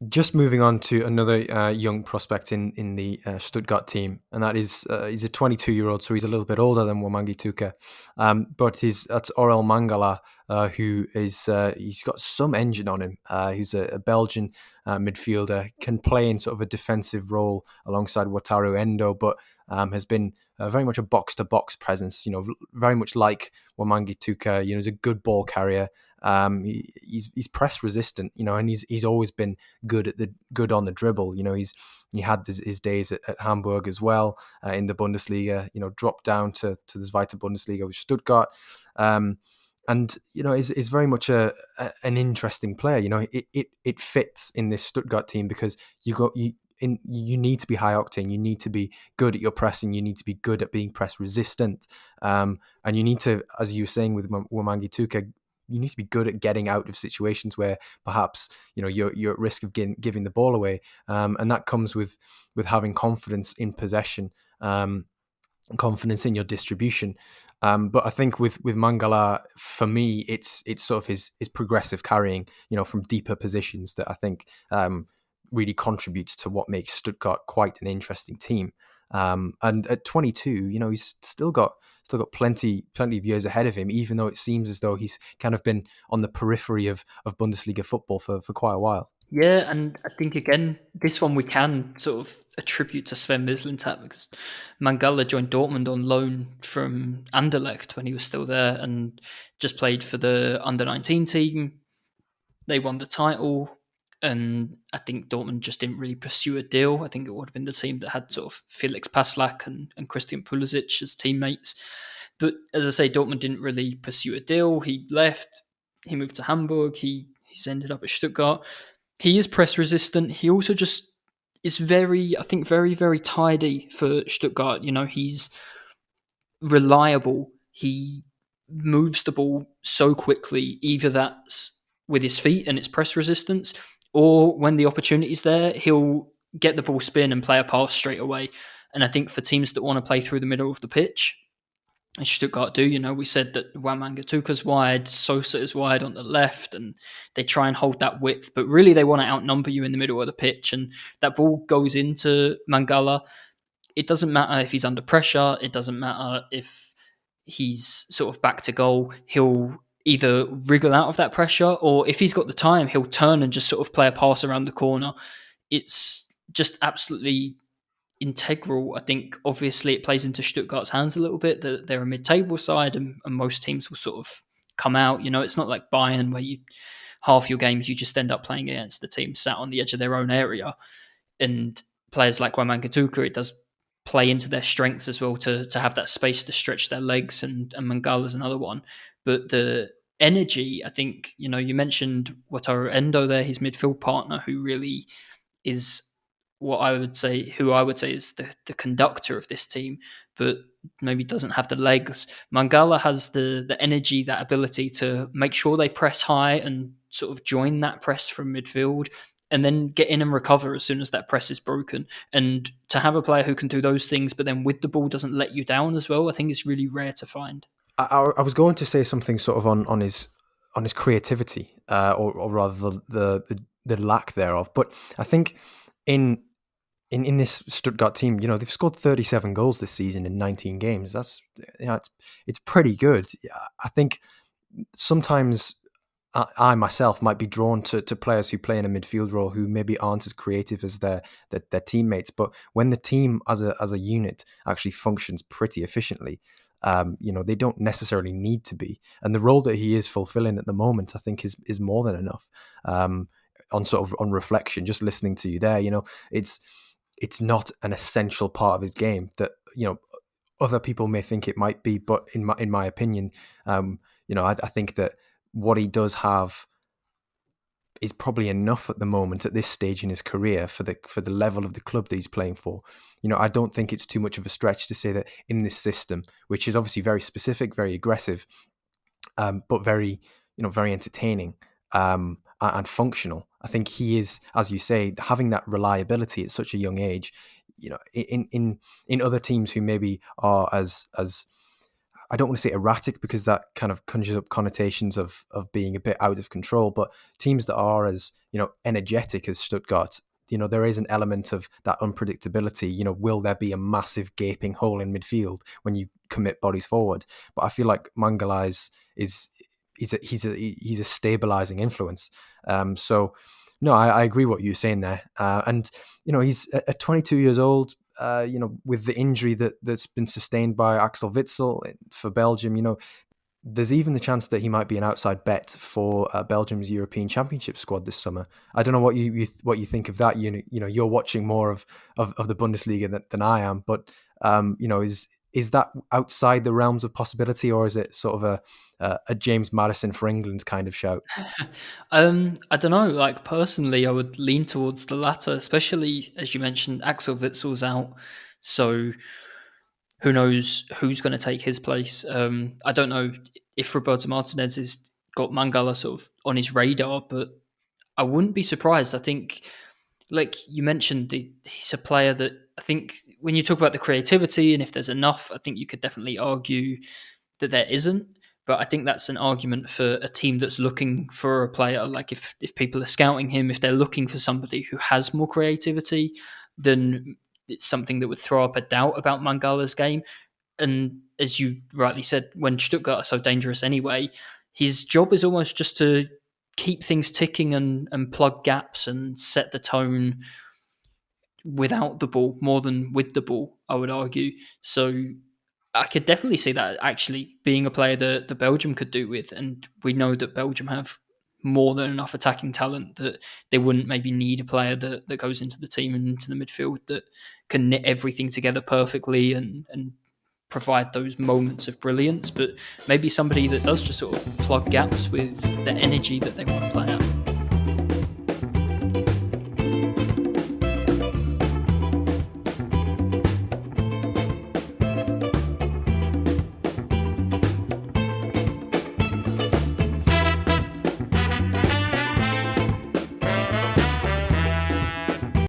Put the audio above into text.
Just moving on to another young prospect in the Stuttgart team, and that is he's a 22-year-old, so he's a little bit older than Wamangi Tuka, but that's Orel Mangala, who is he's got some engine on him. Who's a Belgian midfielder, can play in sort of a defensive role alongside Wataru Endo, but has been very much a box-to-box presence. Very much like Wamangi Tuka. He's a good ball carrier. He's press resistant, and he's always been good on the dribble. He had his days at Hamburg as well in the Bundesliga. Dropped down to the Zweite Bundesliga with Stuttgart, and is very much an interesting player. It fits in this Stuttgart team because you need to be high octane. You need to be good at your pressing. You need to be good at being press resistant, and you need to, as you were saying with Wamangi Tuka, you need to be good at getting out of situations where perhaps you're at risk of giving the ball away, and that comes with having confidence in possession, confidence in your distribution. But I think with Mangala, for me, it's sort of his progressive carrying, from deeper positions that I think really contributes to what makes Stuttgart quite an interesting team. And at 22, he's still got plenty of years ahead of him, even though it seems as though he's kind of been on the periphery of Bundesliga football for quite a while. Yeah, and I think again, this one we can sort of attribute to Sven Mislintat because Mangala joined Dortmund on loan from Anderlecht when he was still there and just played for the under-19 team. They won the title, and I think Dortmund just didn't really pursue a deal. I think it would have been the team that had sort of Felix Paslak and Christian Pulisic as teammates. But as I say, Dortmund didn't really pursue a deal. He left, he moved to Hamburg, he's ended up at Stuttgart. He is press resistant. He also just is very, I think, very, very tidy for Stuttgart. He's reliable. He moves the ball so quickly, either that's with his feet and it's press resistance, or when the opportunity's there, he'll get the ball spin and play a pass straight away. And I think for teams that want to play through the middle of the pitch, as Stuttgart do, we said that Wamangituka's wide, Sosa is wide on the left, and they try and hold that width, but really they want to outnumber you in the middle of the pitch, and that ball goes into Mangala. It doesn't matter if he's under pressure, it doesn't matter if he's sort of back to goal, he'll either wriggle out of that pressure, or if he's got the time, he'll turn and just sort of play a pass around the corner. It's just absolutely integral. I think obviously it plays into Stuttgart's hands a little bit that they're a mid-table side and most teams will sort of come out. It's not like Bayern where half your games you just end up playing against the team sat on the edge of their own area. And players like Wamangituka, it does play into their strengths as well to have that space to stretch their legs, and Mangala's another one. But the energy, I think, you mentioned Wataru Endo there, his midfield partner, who really is who I would say is the conductor of this team, but maybe doesn't have the legs. Mangala has the energy, that ability to make sure they press high and sort of join that press from midfield and then get in and recover as soon as that press is broken. And to have a player who can do those things, but then with the ball doesn't let you down as well, I think it's really rare to find. I was going to say something sort of on his creativity, or rather the lack thereof. But I think in this Stuttgart team, they've scored 37 goals this season in 19 games. That's it's pretty good. I think sometimes I myself might be drawn to players who play in a midfield role who maybe aren't as creative as their teammates. But when the team as a unit actually functions pretty efficiently, they don't necessarily need to be. And the role that he is fulfilling at the moment, I think, is more than enough. On reflection, just listening to you there, it's not an essential part of his game that other people may think it might be. But in my opinion, I think that what he does have is probably enough at the moment at this stage in his career for the level of the club that he's playing for. I don't think it's too much of a stretch to say that in this system, which is obviously very specific, very aggressive, but very very entertaining and functional. I think he is, as you say, having that reliability at such a young age. In other teams who maybe are as I don't want to say erratic because that kind of conjures up connotations of being a bit out of control, but teams that are as, energetic as Stuttgart, there is an element of that unpredictability. Will there be a massive gaping hole in midfield when you commit bodies forward? But I feel like Mangala is he's a stabilizing influence. So no, I agree what you're saying there. And he's at 22 years old. With the injury that's been sustained by Axel Witsel for Belgium, there's even the chance that he might be an outside bet for Belgium's European Championship squad this summer. I don't know what you think of that. You're watching more of the Bundesliga than I am, but is that outside the realms of possibility, or is it sort of a James Maddison for England kind of shout? I don't know. Like, personally, I would lean towards the latter, especially as you mentioned, Axel Witzel's out, so who knows who's going to take his place. I don't know if Roberto Martinez has got Mangala sort of on his radar, but I wouldn't be surprised. I think, like you mentioned, he's a player that I think when you talk about the creativity and if there's enough, I think you could definitely argue that there isn't. But I think that's an argument for a team that's looking for a player. Like, if people are scouting him, if they're looking for somebody who has more creativity, then it's something that would throw up a doubt about Mangala's game. And as you rightly said, when Stuttgart are so dangerous anyway, his job is almost just to keep things ticking and plug gaps and set the tone without the ball more than with the ball, I would argue. So I could definitely see that actually being a player that the Belgium could do with. And we know that Belgium have more than enough attacking talent that they wouldn't maybe need a player that goes into the team and into the midfield that can knit everything together perfectly and provide those moments of brilliance, but maybe somebody that does just sort of plug gaps with the energy that they want to play out.